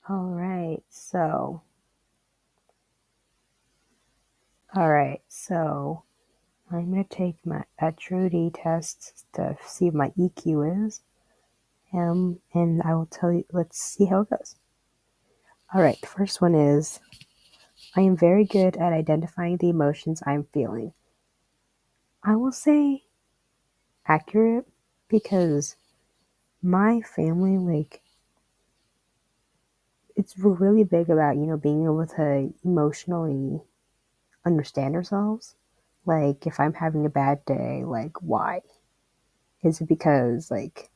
All right, so all right, so I'm gonna take my a Truity test to see what my EQ is, and I will tell you. Let's see how it goes. All right, the first one is I am very good at identifying the emotions I'm feeling. I will say accurate because my family, like, it's really big about being able to emotionally understand ourselves. Like, if I'm having a bad day, like, why? Is it because like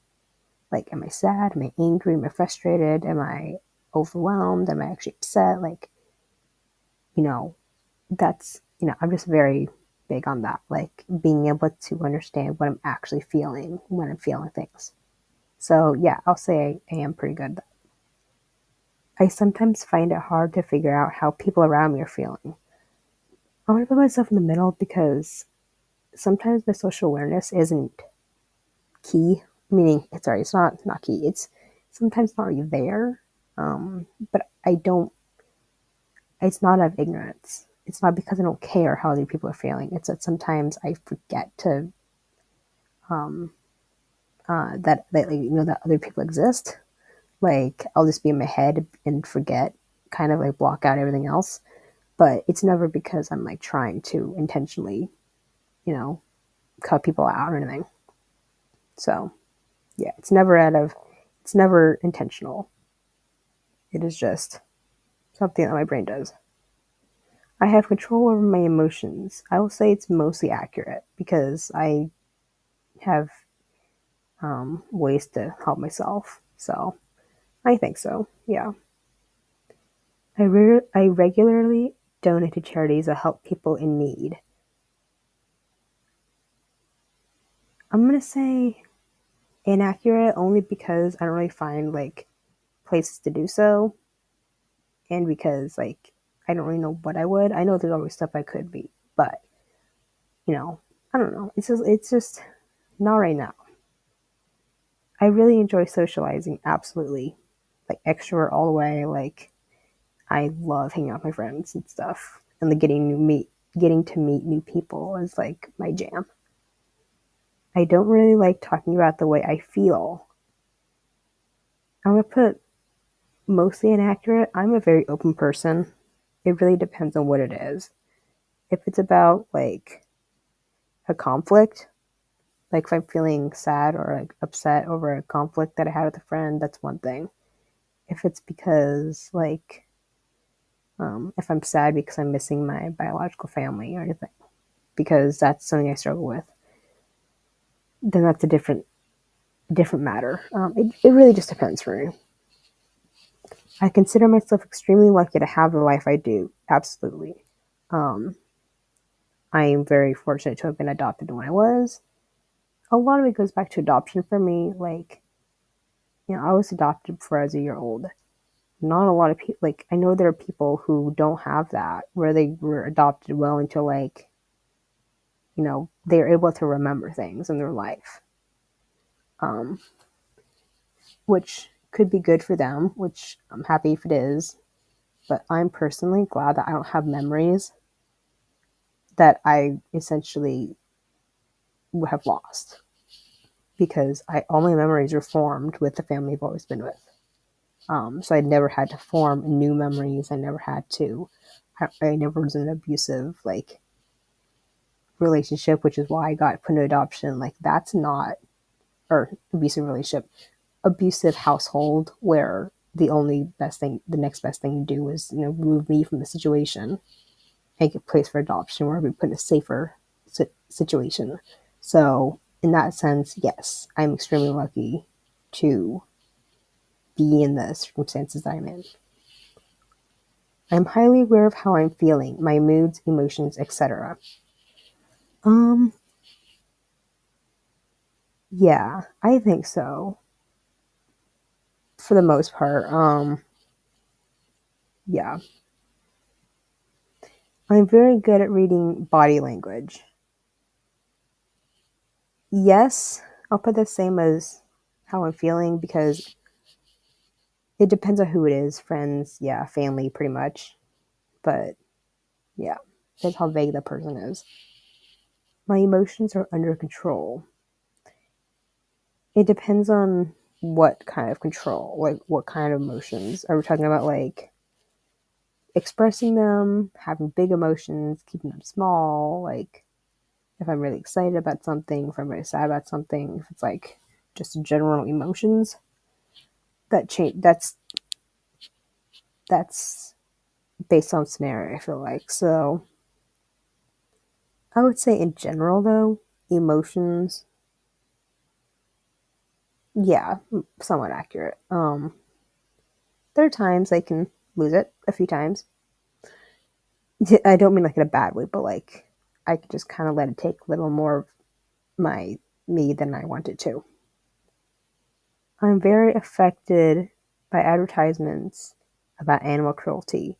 am I sad? Am I angry? Am I frustrated? Am I overwhelmed? Am I actually upset? Like, you know, that's I'm just very big on that. Like being able to understand what I'm actually feeling when I'm feeling things. So yeah, I'll say I am pretty good at that. I sometimes find it hard to figure out how people around me are feeling. I want to put myself in the middle because sometimes my social awareness isn't key. Meaning, it's not key. It's sometimes not really there. But I don't. It's not out of ignorance. It's not because I don't care how other people are feeling. It's that sometimes I forget to that that other people exist. Like I'll just be in my head and forget, kind of like block out everything else. But it's never because I'm like trying to intentionally, you know, cut people out or anything. So yeah, it's never intentional. It is just something that my brain does. I have control over my emotions. I will say it's mostly accurate because I have ways to help myself. So I think so. Yeah. I regularly donate to charities that help people in need. I'm going to say inaccurate only because I don't really find like places to do so, and because like I don't really know what I would. I know there's always stuff I could be, but you know, I don't know. It's just not right now. I really enjoy socializing, absolutely. Like extrovert all the way. Like I love hanging out with my friends and stuff. And the getting to meet new people is like my jam. I don't really like talking about the way I feel. I'm gonna put mostly inaccurate. I'm a very open person. It really depends on what it is. If it's about like a conflict, like if I'm feeling sad or like upset over a conflict that I had with a friend, that's one thing. If it's because like if I'm sad because I'm missing my biological family or anything, because that's something I struggle with, then that's a different matter. It really just depends for me. I consider myself extremely lucky to have the life I do. Absolutely. Um, I am very fortunate to have been adopted when I was. A lot of it goes back to adoption for me. Like, I was adopted before I was a year old. Not a lot of people, like, I know there are people who don't have that, where they were adopted well until, like, they're able to remember things in their life, um, which could be good for them, which I'm happy if it is. But I'm personally glad that I don't have memories that I essentially would have lost because all my memories are formed with the family I've always been with. So I never had to form new memories. I never had to. I never was in an abusive like relationship, which is why I got put into adoption. Like that's not or abusive relationship, abusive household where the next best thing you do is remove me from the situation, make a place for adoption where we put in a safer situation. So in that sense, yes, I'm extremely lucky to be in the circumstances I'm in. I'm highly aware of how I'm feeling, my moods, emotions, etc. Um, yeah, I think so for the most part. Yeah, I'm very good at reading body language. Yes, I'll put the same as how I'm feeling because It depends on who it is. Friends, yeah, family, pretty much. But yeah, that's how vague the person is. My emotions are under control. It depends on what kind of control, like what kind of emotions. Are we talking about like expressing them, having big emotions, keeping them small, like if I'm really excited about something, if I'm really sad about something, if it's like just general emotions that change that's based on scenario, I feel like. So I would say in general though, emotions, yeah, somewhat accurate. There are times I can lose it a few times. I don't mean like in a bad way, but like I could just kind of let it take a little more of my me than I want it to. I'm very affected by advertisements about animal cruelty.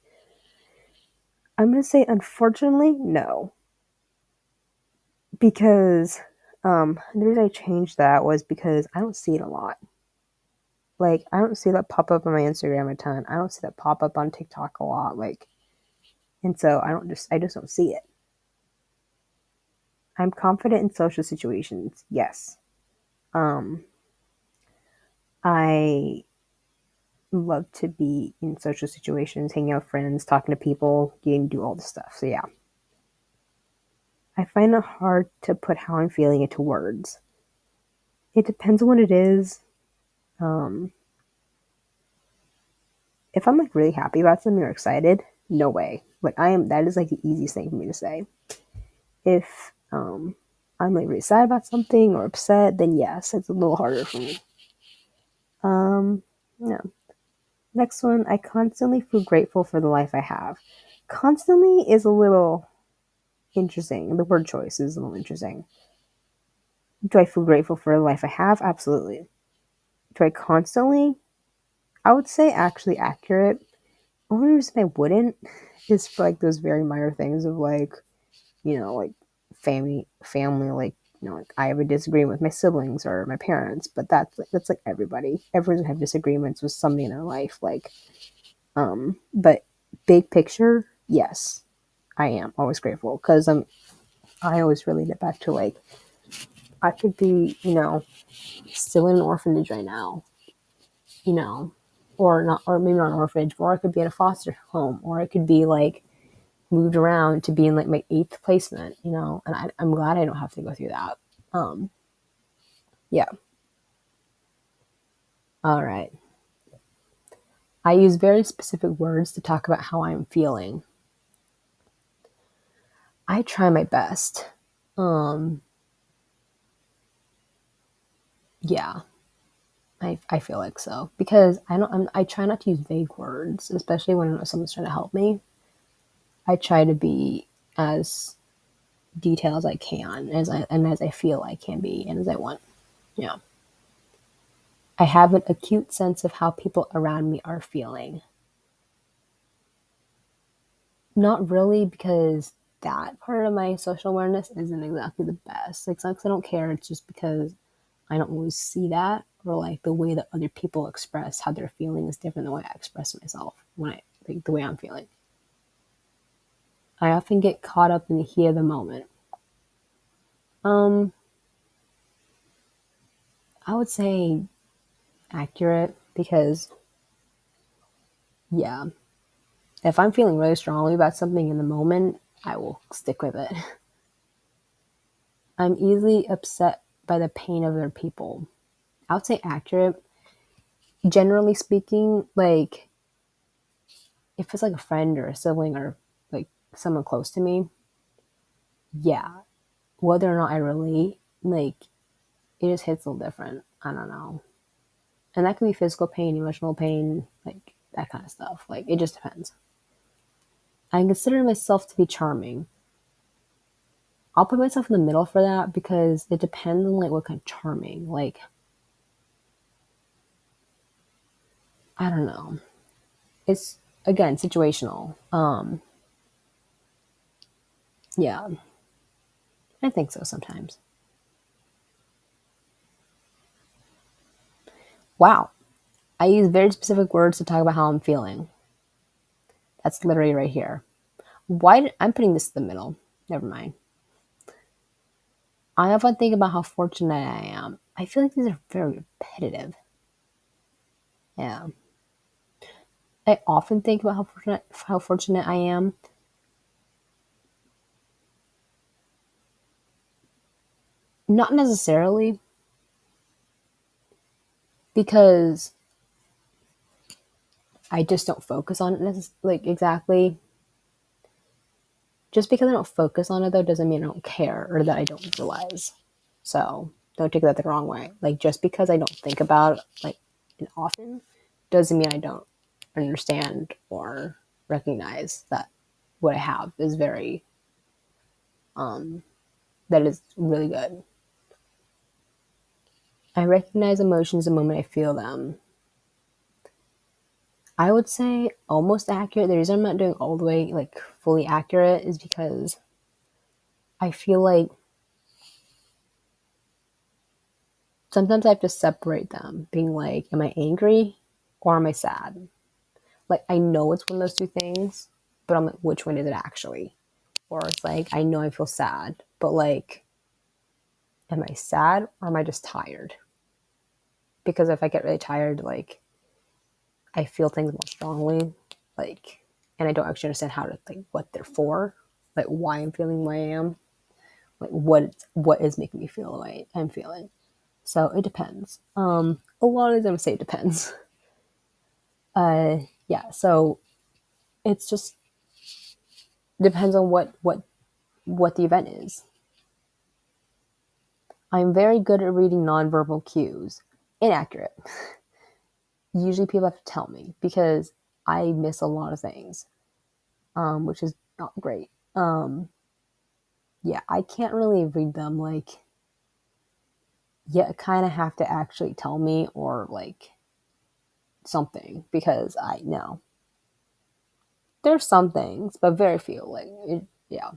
I'm going to say, unfortunately, no. Because the reason I changed that was because I don't see it a lot. Like, I don't see that pop up on my Instagram a ton. I don't see that pop up on TikTok a lot. Like, and so I just don't see it. I'm confident in social situations. Yes. Um, I love to be in social situations, hanging out with friends, talking to people, getting to do all the stuff. So yeah, I find it hard to put how I'm feeling into words. It depends on what it is. Um, if I'm like really happy about something or excited, no way. Like I am, that is like the easiest thing for me to say. If I'm like really sad about something or upset, then yes, it's a little harder for me. Um, no. Next one, I constantly feel grateful for the life I have. Constantly is a little interesting. The word choice is a little interesting. Do I feel grateful for the life I have? Absolutely. Do I constantly? I would say actually accurate. Only reason I wouldn't is for like those very minor things of like, like family, like, like I have a disagreement with my siblings or my parents, but that's like everybody. Everyone's gonna have disagreements with something in their life. Like, but big picture, yes, I am always grateful because I always relate it back to like I could be, still in an orphanage right now, you know, or not, or maybe not an orphanage, or I could be in a foster home, or I could be like moved around to be in like my eighth placement, and I'm glad I don't have to go through that. Um, yeah. All right. I use very specific words to talk about how I'm feeling. I try my best. Um, yeah, I feel like so because I try not to use vague words, especially when someone's trying to help me. I try to be as detailed as I can, as I feel I can be, and as I want. Yeah. I have an acute sense of how people around me are feeling. Not really, because that part of my social awareness isn't exactly the best. Like, it's not because I don't care, it's just because I don't always see that, or like the way that other people express how they're feeling is different than the way I express myself when like the way I'm feeling. I often get caught up in the heat of the moment. Um, I would say accurate because, yeah, if I'm feeling really strongly about something in the moment, I will stick with it. I'm easily upset by the pain of other people. I would say accurate. Generally speaking, like if it's like a friend or a sibling or like someone close to me, yeah. Whether or not I relate, like it just hits a little different. I don't know. And that could be physical pain, emotional pain, like that kind of stuff. Like it just depends. I consider myself to be charming. I'll put myself in the middle for that because it depends on like what kind of charming. Like I don't know. It's again situational. Yeah, I think so sometimes. Wow. I use very specific words to talk about how I'm feeling. That's literally right here. I'm putting this in the middle. Never mind. I often think about how fortunate I am. I feel like these are very repetitive. Yeah. I often think about how fortunate I am. Not necessarily because I just don't focus on it like exactly. Just because I don't focus on it though doesn't mean I don't care or that I don't realize. So don't take that the wrong way. Like just because I don't think about it often doesn't mean I don't understand or recognize that what I have is very that is really good. I recognize emotions the moment I feel them. I would say almost accurate. The reason I'm not doing all the way like fully accurate is because I feel like sometimes I have to separate them, being like, am I angry or am I sad? Like, I know it's one of those two things, but I'm like, which one is it actually? Or it's like, I know I feel sad, but like, am I sad or am I just tired? Because if I get really tired, like, I feel things more strongly, like, and I don't actually understand how to, like, what they're for, like, why I'm feeling the way I am, like, what is making me feel the way I'm feeling. So it depends. A lot of times I'm gonna say it depends. Yeah, so it's just depends on what the event is. I'm very good at reading nonverbal cues. Inaccurate. Usually people have to tell me because I miss a lot of things, which is not great. Yeah, I can't really read them. Like, yeah, kind of have to actually tell me or like something because I know there's some things, but very few. Like, yeah,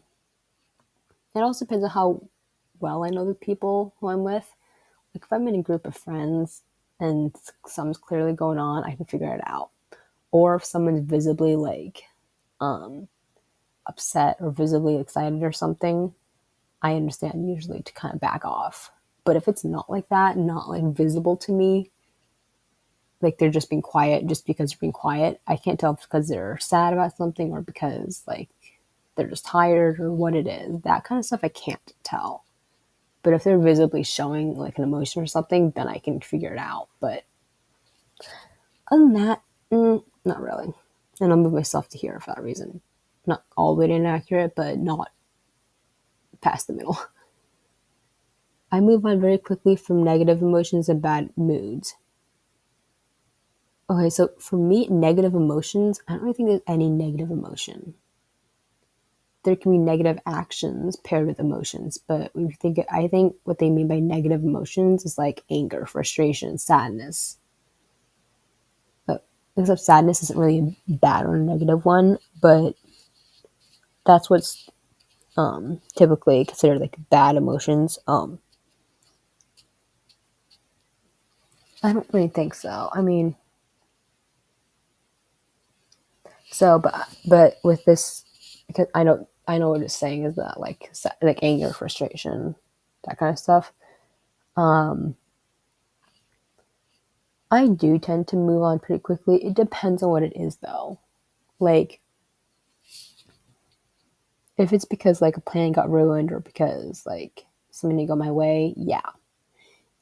it also depends on how well I know the people who I'm with. Like if I'm in a group of friends and something's clearly going on, I can figure it out. Or if someone's visibly like upset or visibly excited or something, I understand usually to kind of back off. But if it's not like that, not like visible to me, like they're just being quiet just because they're being quiet, I can't tell if it's because they're sad about something or because like they're just tired or what it is. That kind of stuff I can't tell. But if they're visibly showing like an emotion or something, then I can figure it out. But other than that, not really. And I'll move myself to here for that reason. Not all the way inaccurate, but not past the middle. I move on very quickly from negative emotions and bad moods. Okay, so for me, negative emotions, I don't really think there's any negative emotion. There can be negative actions paired with emotions, but when you think, I think what they mean by negative emotions is like anger, frustration, sadness. But except sadness isn't really a bad or a negative one, but that's what's typically considered like bad emotions. I don't really think so. I mean, so but with this, because I know what it's saying is that like anger, frustration, that kind of stuff. I do tend to move on pretty quickly. It depends on what it is though. Like if it's because like a plan got ruined or because like something didn't go my way, yeah.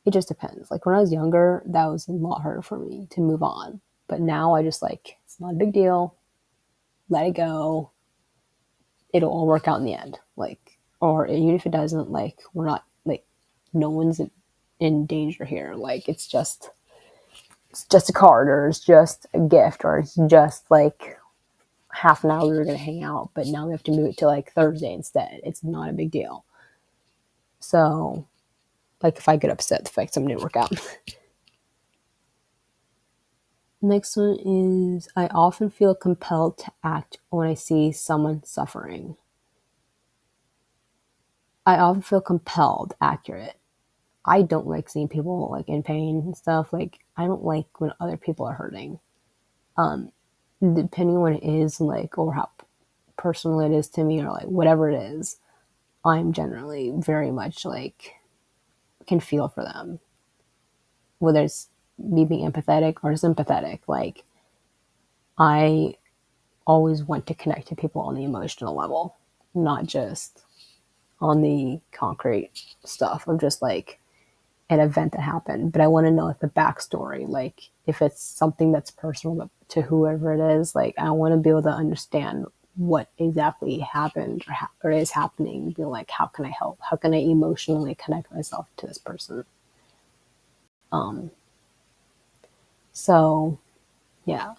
It just depends. Like when I was younger, that was a lot harder for me to move on. But now I just like it's not a big deal. Let it go. It'll all work out in the end. Like or even if it doesn't, like we're not like no one's in danger here. Like it's just a card or it's just a gift or it's just like half an hour we were going to hang out, but now we have to move it to like Thursday instead. It's not a big deal. So, like, if I get upset, the fact something didn't work out. Next one is I often feel compelled to act when I see someone suffering. I often feel compelled, accurate. I don't like seeing people like in pain and stuff. Like I don't like when other people are hurting. Um, Depending on what it is, like or how personal it is to me, or like whatever it is, I'm generally very much like can feel for them, whether it's me being empathetic or sympathetic. Like I always want to connect to people on the emotional level, not just on the concrete stuff of just like an event that happened. But I want to know like the backstory, like if it's something that's personal to whoever it is, like I want to be able to understand what exactly happened or is happening. Be like, how can I help? How can I emotionally connect myself to this person? Um, so yeah.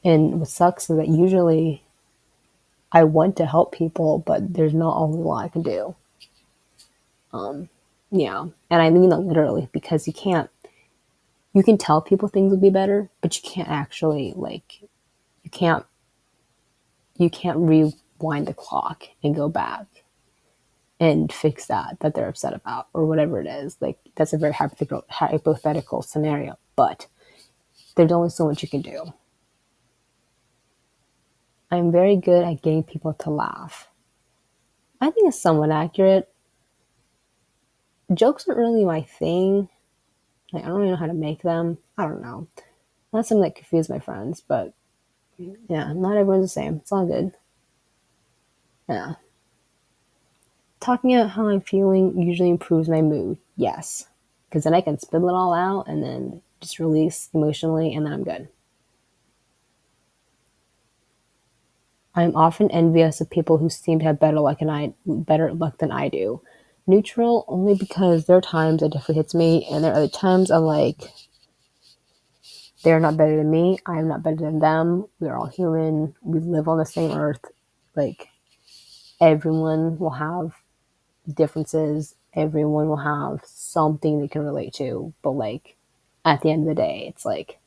And what sucks is that usually I want to help people, but there's not always a lot I can do. Um, yeah. And I mean that literally because you can tell people things will be better, but you can't actually like, you can't, you can't rewind the clock and go back and fix that they're upset about or whatever it is. Like that's a very hypothetical scenario, but there's only so much you can do. I'm very good at getting people to laugh. I think it's somewhat accurate. Jokes aren't really my thing. Like I don't really know how to make them. I don't know. Unless I'm like confuse my friends, but yeah, not everyone's the same. It's all good. Yeah. Talking about how I'm feeling usually improves my mood. Yes. Because then I can spill it all out and then just release emotionally and then I'm good. I'm often envious of people who seem to have better luck than I do. Neutral only because there are times it definitely hits me and there are other times I'm like, they're not better than me. I'm not better than them. We're all human. We live on the same earth. Like everyone will have differences. Everyone will have something they can relate to. But like at the end of the day, it's like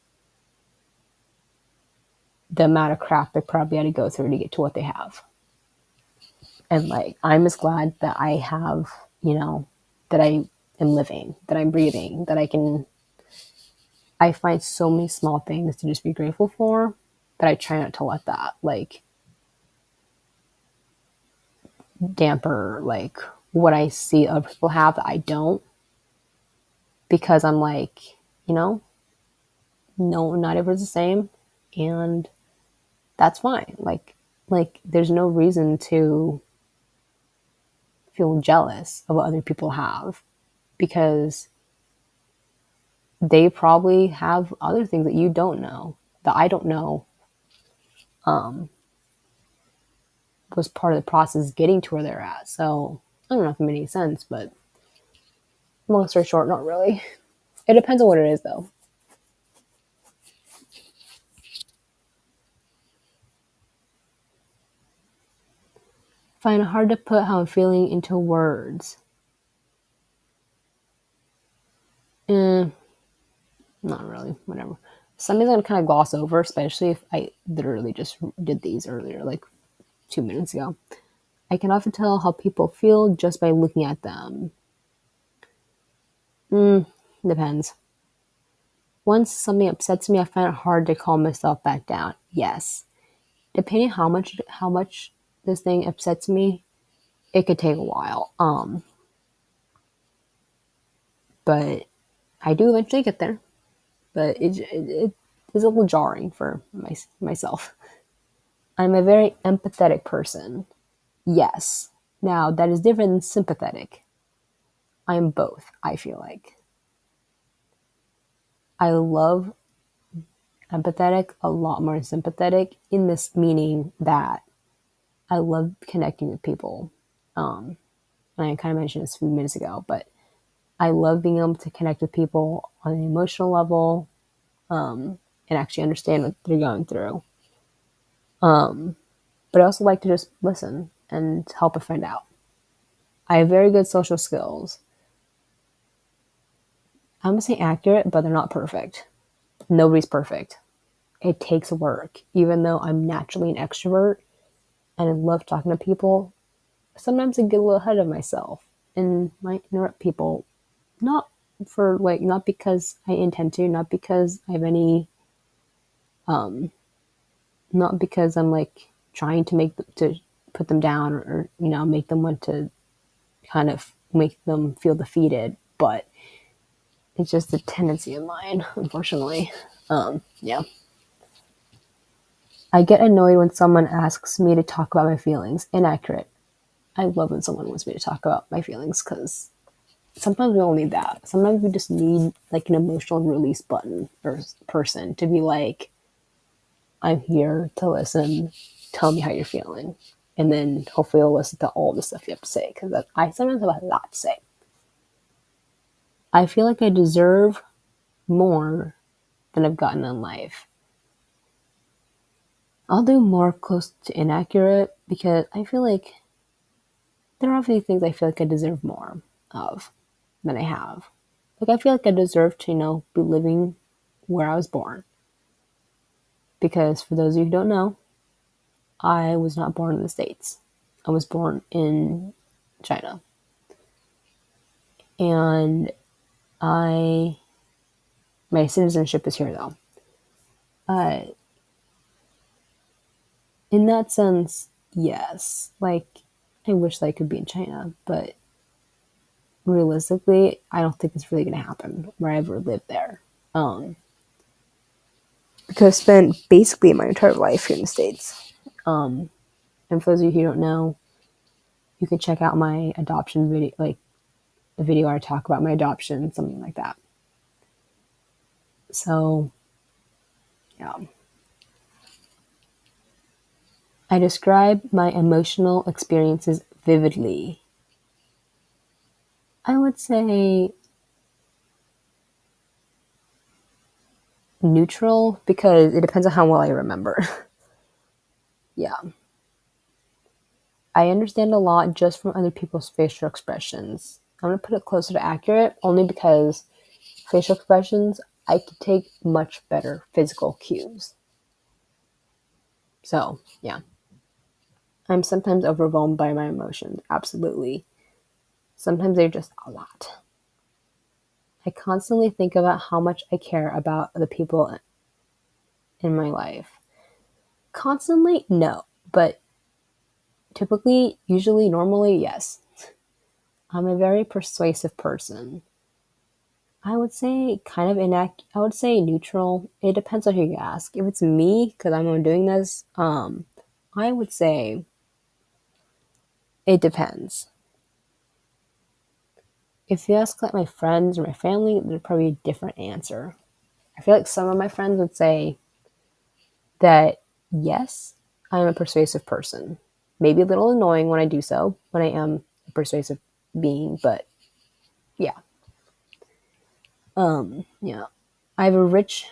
the amount of crap they probably had to go through to get to what they have. And like I'm just glad that I have, that I am living, that I'm breathing, that I find so many small things to just be grateful for that I try not to let that like damper like what I see other people have that I don't, because I'm like, you know, no, not everyone's the same, and that's fine. Like there's no reason to feel jealous of what other people have because they probably have other things that you don't know that I don't know. Um, was part of the process getting to where they're at. So I don't know if it made any sense, but long story short, not really. It depends on what it is, though. Find it hard to put how I'm feeling into words. Eh, not really. Whatever. Something I'm gonna kind of gloss over, especially if I literally just did these earlier, like 2 minutes ago. I can often tell how people feel just by looking at them. Depends. Once something upsets me, I find it hard to calm myself back down. Yes. Depending how much this thing upsets me, it could take a while. But I do eventually get there. But it is a little jarring for myself. I'm a very empathetic person. Yes. Now that is different than sympathetic. I am both. I feel like I love empathetic a lot more than sympathetic. In this meaning that I love connecting with people. And I kind of mentioned this a few minutes ago, but I love being able to connect with people on an emotional level, and actually understand what they're going through. But I also like to just listen and help a friend out. I have very good social skills. I'm gonna say accurate, but they're not perfect. Nobody's perfect. It takes work. Even though I'm naturally an extrovert and I love talking to people, sometimes I get a little ahead of myself. and might interrupt people, not not because I intend to, not because I have any, um, not because I'm like trying to to put them down, or make them want to kind of make them feel defeated, but it's just a tendency of mine, unfortunately. Yeah. I get annoyed when someone asks me to talk about my feelings. Inaccurate. I love when someone wants me to talk about my feelings because sometimes we all need that. Sometimes we just need like an emotional release button or person to be like, I'm here to listen. Tell me how you're feeling. And then hopefully I'll listen to all the stuff you have to say because I sometimes have a lot to say. I feel like I deserve more than I've gotten in life. I'll do more close to inaccurate because I feel like there are obviously things I feel like I deserve more of than I have. Like I feel like I deserve to, be living where I was born. Because for those of you who don't know, I was not born in the States. I was born in China. And I my citizenship is here though. Uh in that sense, yes. Like I wish that I could be in China, but realistically, I don't think it's really gonna happen where I ever live there. Because I've spent basically my entire life here in the States. Um, and for those of you who don't know, you can check out my adoption video, like a video where I talk about my adoption, something like that. So, yeah. I describe my emotional experiences vividly. I would say neutral because it depends on how well I remember. Yeah. I understand a lot just from other people's facial expressions. I'm going to put it closer to accurate only because facial expressions, I could take much better physical cues. So, yeah. I'm sometimes overwhelmed by my emotions, absolutely. Sometimes they're just a lot. I constantly think about how much I care about the people in my life. Constantly, no, but typically, usually, normally, yes. I'm a very persuasive person. I would say kind of I would say neutral. It depends on who you ask. If it's me, because I'm doing this, I would say it depends. If you ask like my friends or my family, there's probably a different answer. I feel like some of my friends would say that yes, I'm a persuasive person. Maybe a little annoying when I do so, when I am a persuasive being, but yeah. Yeah. I have a rich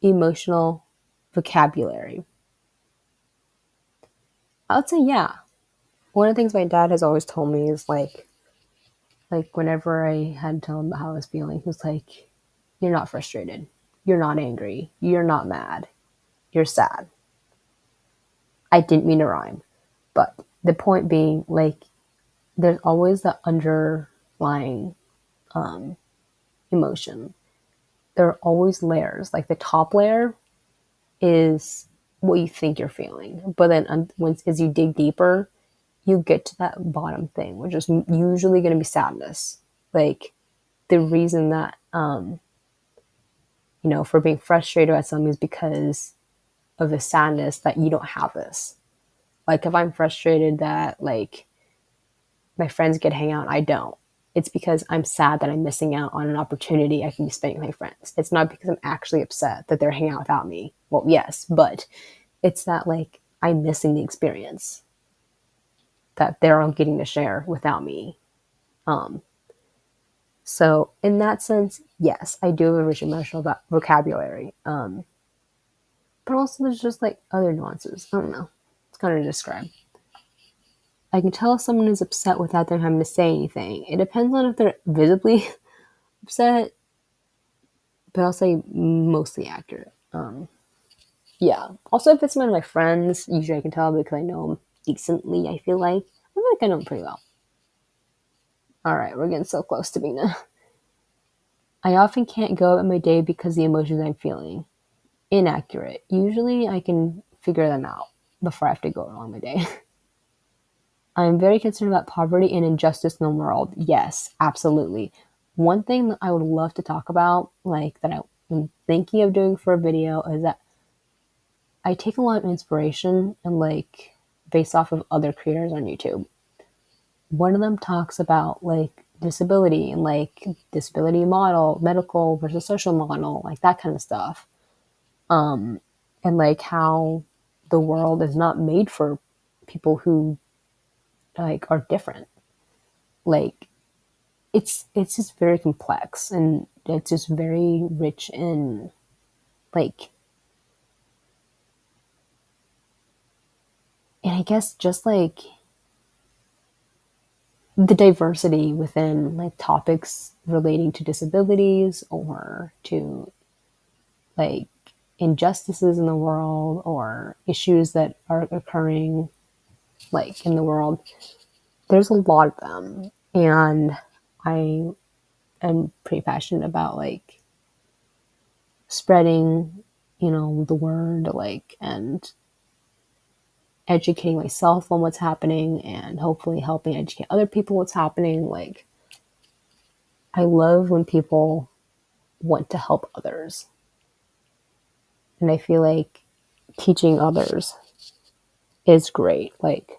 emotional vocabulary. I would say yeah. One of the things my dad has always told me is like whenever I had to tell him how I was feeling, he was like, you're not frustrated. You're not angry. You're not mad. You're sad. I didn't mean to rhyme. But the point being, like, there's always the underlying emotion. There are always layers. Like the top layer is what you think you're feeling, but then once as you dig deeper, you get to that bottom thing, which is usually going to be sadness. Like the reason that for being frustrated at something is because of the sadness that you don't have this. Like if I'm frustrated that like my friends get to hang out, I don't. It's because I'm sad that I'm missing out on an opportunity I can be spending with my friends. It's not because I'm actually upset that they're hanging out without me. Well, yes, but it's that like I'm missing the experience that they're all getting to share without me. Um, so in that sense, yes, I do have a rich emotional vocabulary. But also there's just like other nuances. I don't know. It's kind of to describe. I can tell if someone is upset without them having to say anything. It depends on if they're visibly upset, but I'll say mostly accurate. Yeah. Also, if it's one of my friends, usually I can tell because I know them decently. I feel like I know them pretty well. All right, we're getting so close to being done. I often can't go about my day because the emotions I'm feeling. Inaccurate. Usually I can figure them out before I have to go along my day. I'm very concerned about poverty and injustice in the world. Yes, absolutely. One thing that I would love to talk about, like that I'm thinking of doing for a video, is that I take a lot of inspiration and like based off of other creators on YouTube. One of them talks about like disability and like disability model, medical versus social model, like that kind of stuff. And like how the world is not made for people who like are different. Like it's just very complex and it's just very rich in like, and I guess just like the diversity within like topics relating to disabilities or to like injustices in the world or issues that are occurring like in the world. There's a lot of them, and I am pretty passionate about like spreading, the word, like, and educating myself on what's happening and hopefully helping educate other people what's happening. Like, I love when people want to help others. And I feel like teaching others is great. Like,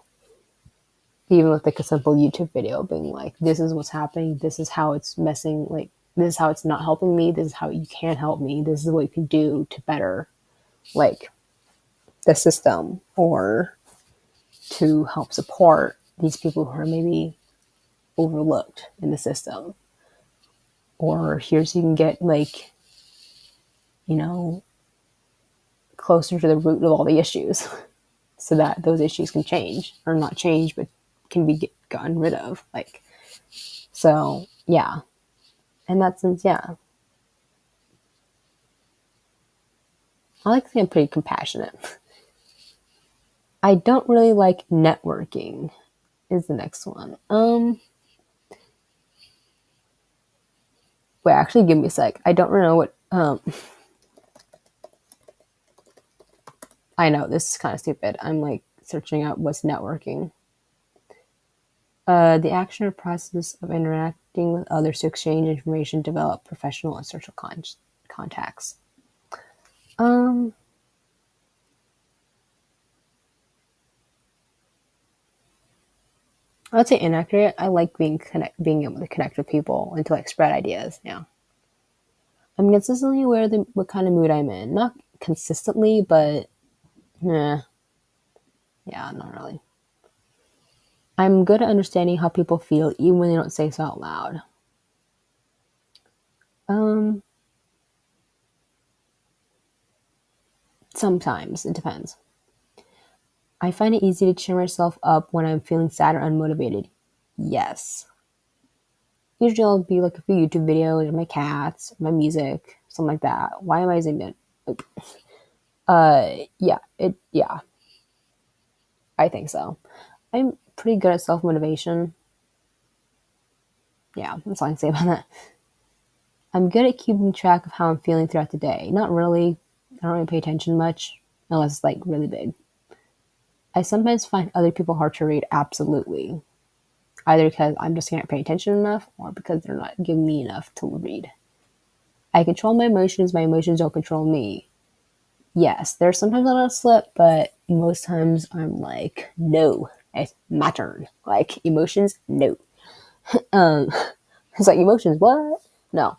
even with like a simple YouTube video being like, this is what's happening, this is how it's messing, like, this is how it's not helping me, this is how you can help me, this is what you can do to better, like, the system or to help support these people who are maybe overlooked in the system. Or here's so you can get like, you know, closer to the root of all the issues so that those issues can change or not change, but can be gotten rid of. Like, so yeah. In that sense, yeah. I like to think I'm pretty compassionate. I don't really like networking is the next one. Wait, actually give me a sec. I don't really know what I know this is kind of stupid. I'm like searching out what's networking. The action or process of interacting with others to exchange information, develop professional and social contacts. Um, I would say inaccurate. I like being able to connect with people and to like spread ideas. Yeah, I'm consistently aware of what kind of mood I'm in. Not consistently, but yeah, not really. I'm good at understanding how people feel, even when they don't say so out loud. Um, Sometimes it depends. I find it easy to cheer myself up when I'm feeling sad or unmotivated. Yes. Usually I'll be like a few YouTube videos or my cats, my music, something like that. Why am I saying that? Yeah, I think so. I'm pretty good at self motivation. Yeah, that's all I can say about that. I'm good at keeping track of how I'm feeling throughout the day. Not really. I don't really pay attention much unless it's like really big. I sometimes find other people hard to read. Absolutely. Either because I'm just can't pay attention enough or because they're not giving me enough to read. I control my emotions don't control me. Yes, there's sometimes I'll slip, but most times I'm like, no, it's my turn. Like emotions, no. Um, it's like emotions, what? No,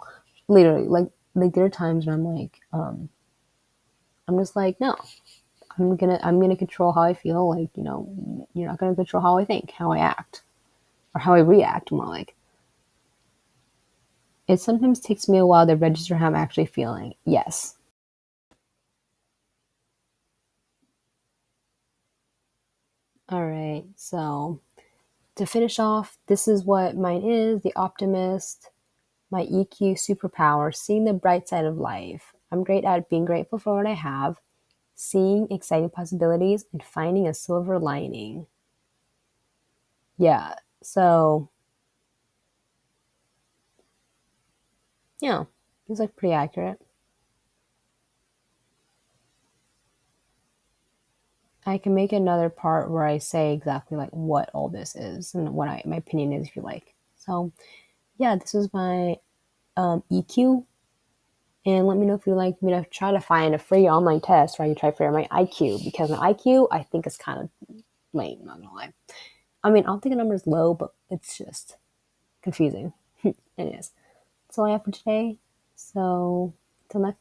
literally, like there are times when I'm like, I'm just like, no, I'm gonna control how I feel. Like, you're not gonna control how I think, how I act, or how I react. More like, it sometimes takes me a while to register how I'm actually feeling. Yes. All right. So to finish off, this is what mine is: the optimist. My EQ superpower, seeing the bright side of life. I'm great at being grateful for what I have, seeing exciting possibilities, and finding a silver lining. Yeah. So Yeah, it's like pretty accurate. I can make another part where I say exactly like what all this is and what my opinion is if you like. So yeah, this is my EQ. And let me know if you like me to try to find a free online test where you try to figure out my IQ, because my IQ I think is kind of lame, not gonna lie. I mean, I don't think the number is low, but it's just confusing. Anyways, that's all I have for today. So, till next